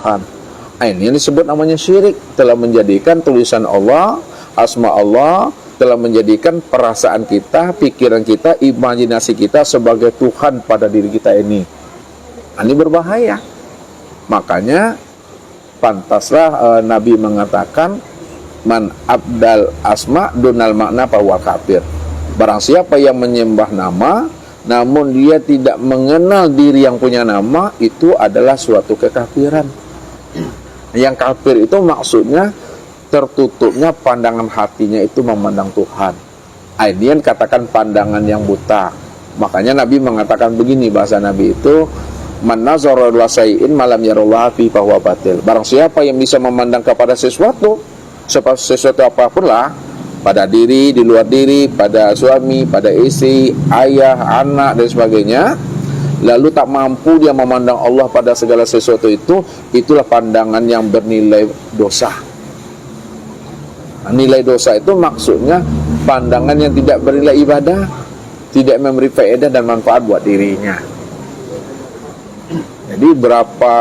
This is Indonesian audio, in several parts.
Tuhan. Ini yang disebut namanya syirik, telah menjadikan tulisan Allah, asma Allah, telah menjadikan perasaan kita, pikiran kita, imajinasi kita sebagai Tuhan pada diri kita ini. Ini berbahaya. Makanya pantaslah Nabi mengatakan, man abdal asma dunal makna bahwa kafir. Barang siapa yang menyembah nama namun dia tidak mengenal diri yang punya nama, itu adalah suatu kekafiran. Yang kafir itu maksudnya tertutupnya pandangan hatinya itu memandang Tuhan. Ini yang katakan pandangan yang buta. Makanya Nabi mengatakan begini, bahasa Nabi itu, man nazara ila syai'in malam yarallahu fi bahwa batil. Barang siapa yang bisa memandang kepada sesuatu apapun lah, pada diri, di luar diri, pada suami, pada istri, ayah, anak dan sebagainya, lalu tak mampu dia memandang Allah pada segala sesuatu itu, itulah pandangan yang bernilai dosa. Nilai dosa itu maksudnya pandangan yang tidak bernilai ibadah, tidak memberi faedah dan manfaat buat dirinya. Jadi berapa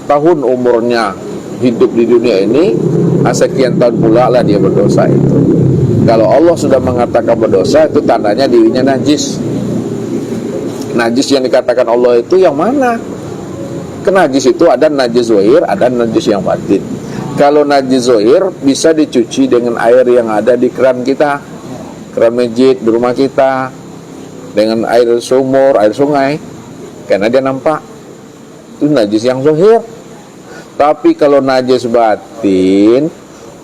tahun umurnya hidup di dunia ini, sekian tahun pula lah dia berdosa itu. Kalau Allah sudah mengatakan berdosa, itu tandanya dirinya najis. Najis yang dikatakan Allah itu yang mana? Najis itu ada najis zahir, ada najis yang batin. Kalau najis zahir bisa dicuci dengan air yang ada di keran kita, keran masjid di rumah kita, dengan air sumur, air sungai, karena dia nampak. Itu najis yang zahir. Tapi kalau najis batin,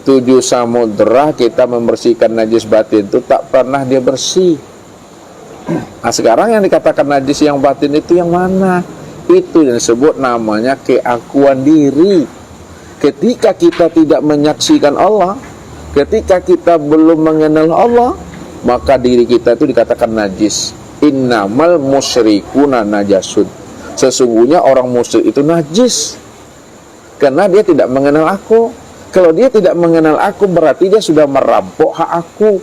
7 samudera kita membersihkan najis batin itu tak pernah dia bersih. Nah sekarang yang dikatakan najis yang batin itu yang mana? Itu yang disebut namanya keakuan diri. Ketika kita tidak menyaksikan Allah, ketika kita belum mengenal Allah, maka diri kita itu dikatakan najis. Innamal musyrikuna najasun. Sesungguhnya orang musyrik itu najis, karena dia tidak mengenal aku. Kalau dia tidak mengenal aku, berarti dia sudah merampok hak aku.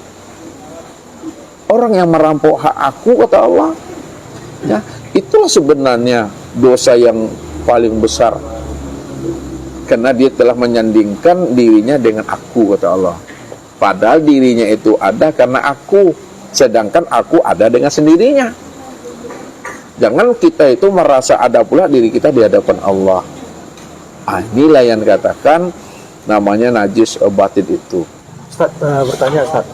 Orang yang merampok hak aku, kata Allah, ya, itulah sebenarnya dosa yang paling besar, karena dia telah menyandingkan dirinya dengan aku, kata Allah. Padahal dirinya itu ada karena aku, sedangkan aku ada dengan sendirinya. Jangan kita itu merasa ada pula diri kita di hadapan Allah. Inilah yang dikatakan namanya najis batin itu. Ustaz, bertanya Ustaz,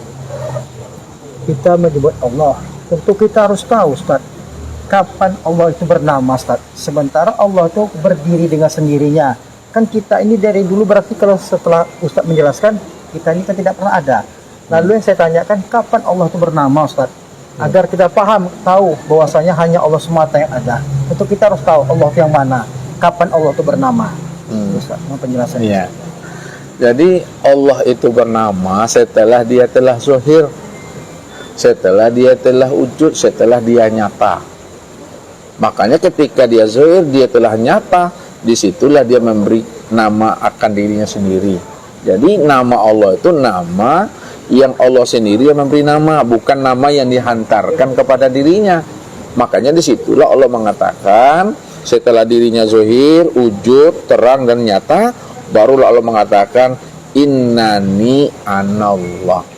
kita menyebut Allah, tentu kita harus tahu Ustaz, kapan Allah itu bernama Ustaz. Sementara Allah itu berdiri dengan sendirinya. Kan kita ini dari dulu, berarti kalau setelah Ustaz menjelaskan, kita ini kan tidak pernah ada. Lalu yang saya tanyakan, kapan Allah itu bernama Ustaz? Agar kita paham, tahu bahwasanya hanya Allah semata yang ada. Tentu kita harus tahu Allah itu yang mana, kapan Allah itu bernama. Ustaz, penjelasannya. Iya. Jadi Allah itu bernama setelah dia telah zahir, setelah dia telah wujud, setelah dia nyata. Makanya ketika dia zahir, dia telah nyata, disitulah dia memberi nama akan dirinya sendiri. Jadi nama Allah itu nama yang Allah sendiri yang memberi nama, bukan nama yang dihantarkan kepada dirinya. Makanya disitulah Allah mengatakan setelah dirinya zahir, wujud, terang dan nyata, barulah Allah mengatakan innani anallah.